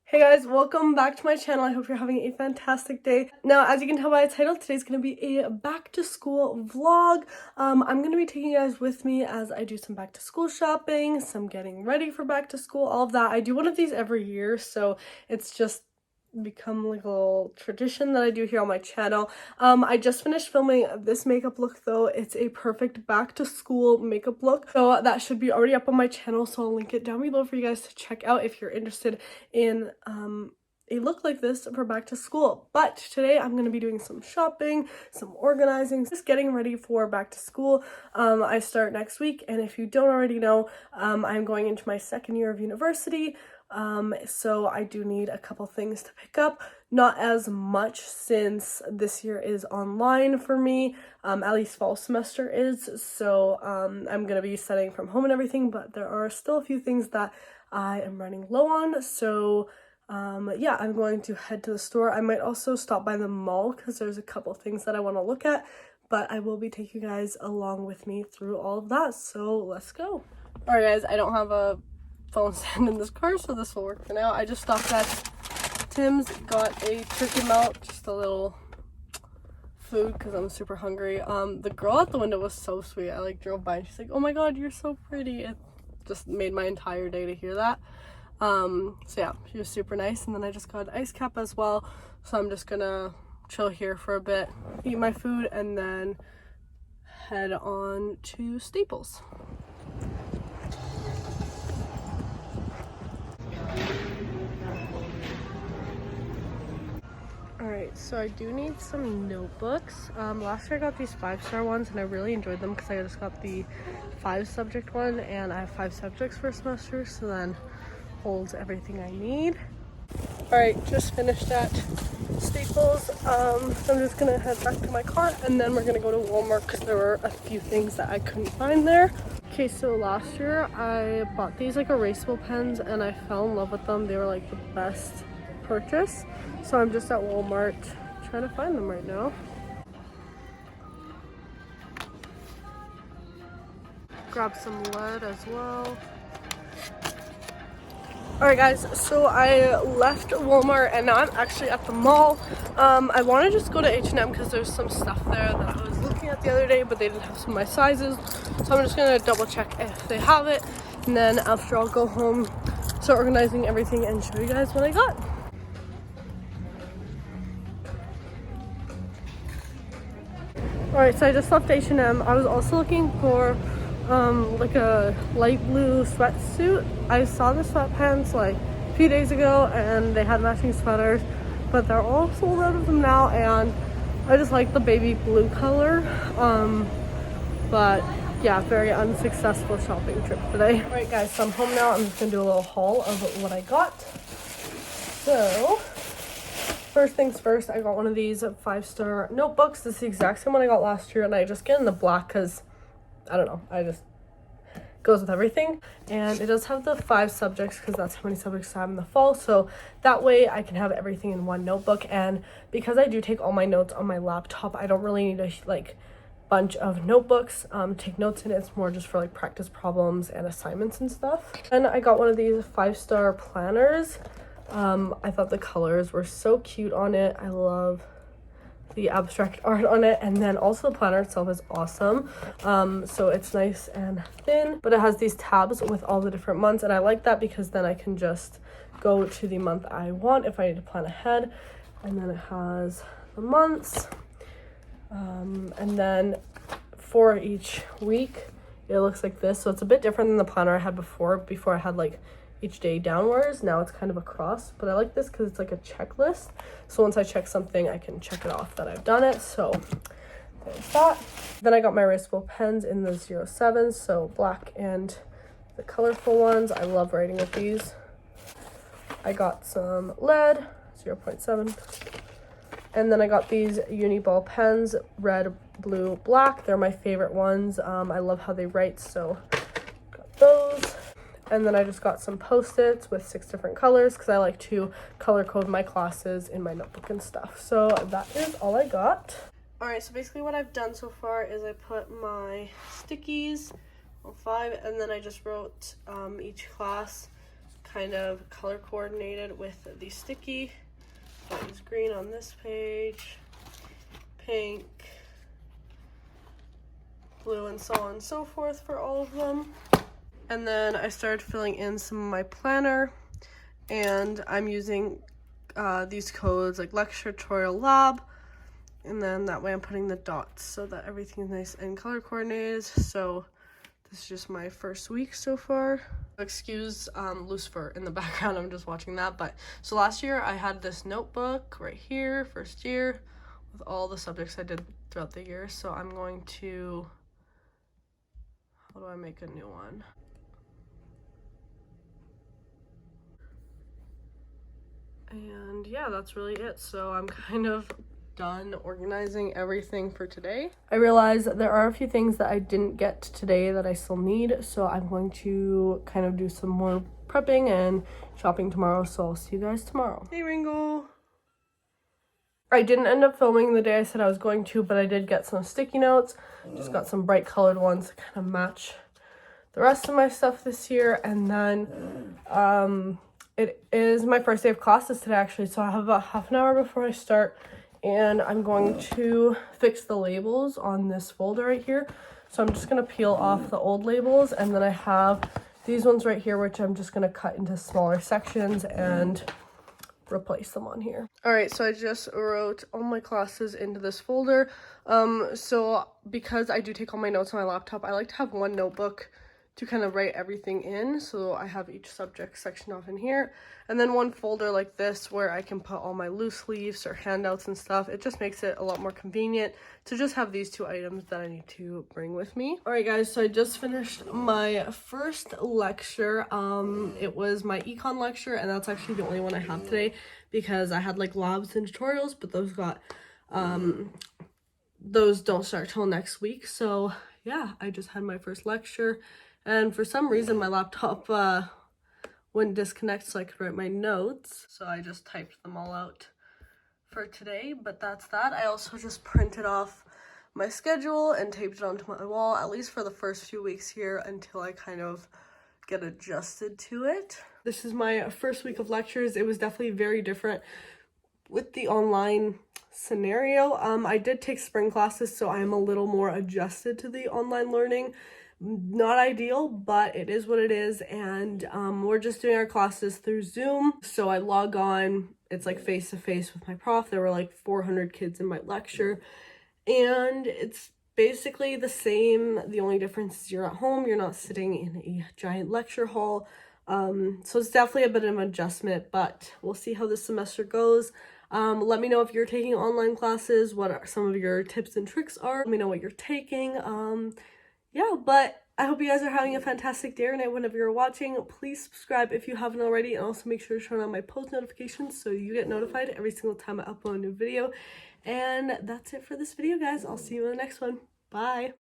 Hey guys, welcome back to my channel. I hope you're having a fantastic day. Now, as you can tell by the title, today's going to be a back to school vlog. I'm going to be taking you guys with me as I do some back to school shopping, some getting ready for back to school, all of that. I do one of these every year, so it's just become like a little tradition that I do here on my channel. I just finished filming this makeup look though. It's a perfect back to school makeup look, so that should be already up on my channel, so I'll link it down below for you guys to check out if you're interested in a look like this for back to school. But today I'm going to be doing some shopping, some organizing, just getting ready for back to school. I start next week, and if you don't already know, I'm going into my second year of university. So I do need a couple things to pick up, not as much since this year is online for me, at least fall semester is, so I'm gonna be studying from home and everything, but there are still a few things that I am running low on, so yeah, I'm going to head to the store. I might also stop by the mall because there's a couple things that I want to look at, but I will be taking you guys along with me through all of that, so let's go. Alright guys, I don't have a phone stand in this car, so this will work for now. I just stopped at Tim's, got a turkey melt, just a little food because I'm super hungry. The girl at the window was so sweet. I like drove by and she's like, "Oh my god, you're so pretty." It just made my entire day to hear that. So yeah, she was super nice. And then I just got an ice cap as well, so I'm just gonna chill here for a bit, eat my food, and then head on to Staples. Alright, so I do need some notebooks. Last year I got these 5-star ones and I really enjoyed them because I just got the 5-subject one, and I have 5 subjects for a semester, so then holds everything I need. Alright, just finished at Staples. So I'm just gonna head back to my car and then we're gonna go to Walmart because there were a few things that I couldn't find there. Okay, so last year I bought these like erasable pens and I fell in love with them. They were like the best purchase. So I'm just at Walmart trying to find them right now. Grab some lead as well. Alright guys, so I left Walmart and now I'm actually at the mall. I want to just go to H&M because there's some stuff there that I was looking at the other day, but they didn't have some of my sizes. So I'm just going to double check if they have it. And then after I'll go home, start organizing everything and show you guys what I got. Alright, so I just left H&M. I was also looking for like a light blue sweatsuit. I saw the sweatpants like a few days ago and they had matching sweaters, but they're all sold out of them now, and I just like the baby blue color. But yeah, very unsuccessful shopping trip today. Alright guys, so I'm home now. I'm just gonna do a little haul of what I got. So first things first, I got one of these 5-star notebooks. This is the exact same one I got last year, and I just get in the black because I don't know, I just goes with everything. And it does have the 5 subjects because that's how many subjects I have in the fall, so that way I can have everything in one notebook. And because I do take all my notes on my laptop, I don't really need a like bunch of notebooks take notes in. It's more just for like practice problems and assignments and stuff. And I got one of these 5-star planners. I thought the colors were so cute on it. I love the abstract art on it, and then also the planner itself is awesome. So it's nice and thin, but it has these tabs with all the different months, and I like that because then I can just go to the month I want if I need to plan ahead. And then it has the months, and then for each week it looks like this. So it's a bit different than the planner I had before I had like each day downwards. Now it's kind of across, but I like this because it's like a checklist, so once I check something I can check it off that I've done it. So there's that. Then I got my erasable pens in the 07s, so black and the colorful ones. I love writing with these. I got some lead 0.7, and then I got these uni ball pens, red, blue, black. They're my favorite ones. I love how they write, so got those. And then I just got some Post-its with 6 different colors because I like to color code my classes in my notebook and stuff. So that is all I got. Alright, so basically what I've done so far is I put my stickies on 5, and then I just wrote each class kind of color coordinated with the sticky. So I use green on this page, pink, blue, and so on and so forth for all of them. And then I started filling in some of my planner, and I'm using these codes like lecture, tutorial, lab, and then that way I'm putting the dots so that everything is nice and color coordinated. So this is just my first week so far. Excuse loose fur in the background, I'm just watching that. But so last year I had this notebook right here, first year, with all the subjects I did throughout the year. So I'm going to, how do I make a new one? And yeah, that's really it. So I'm kind of done organizing everything for today. I realized that there are a few things that I didn't get today that I still need, so I'm going to kind of do some more prepping and shopping tomorrow. So I'll see you guys tomorrow. Hey Ringo. I didn't end up filming the day I said I was going to, but I did get some sticky notes. Just got some bright colored ones to kind of match the rest of my stuff this year. And then it is my first day of classes today, actually, so I have about half an hour before I start, and I'm going to fix the labels on this folder right here. So I'm just going to peel off the old labels, and then I have these ones right here, which I'm just going to cut into smaller sections and replace them on here. All right, so I just wrote all my classes into this folder. So because I do take all my notes on my laptop, I like to have one notebook to kind of write everything in. So I have each subject section off in here, and then one folder like this where I can put all my loose leaves or handouts and stuff. It just makes it a lot more convenient to just have these two items that I need to bring with me. All right guys, so I just finished my first lecture. It was my econ lecture, and that's actually the only one I have today because I had like labs and tutorials, but those don't start till next week. So yeah, I just had my first lecture. And for some reason, my laptop wouldn't disconnect so I could write my notes. So I just typed them all out for today, but that's that. I also just printed off my schedule and taped it onto my wall, at least for the first few weeks here until I kind of get adjusted to it. This is my first week of lectures. It was definitely very different with the online scenario. I did take spring classes, so I am a little more adjusted to the online learning. Not ideal, but it is what it is, and we're just doing our classes through Zoom. So I log on, it's like face-to-face with my prof. There were like 400 kids in my lecture, and it's basically the same. The only difference is you're at home, you're not sitting in a giant lecture hall. So it's definitely a bit of an adjustment, but we'll see how this semester goes. Let me know if you're taking online classes, what are some of your tips and tricks are. Let me know what you're taking. Yeah, but I hope you guys are having a fantastic day or night whenever you're watching. Please subscribe if you haven't already, and also make sure to turn on my post notifications so you get notified every single time I upload a new video. And that's it for this video, guys. I'll see you in the next one. Bye.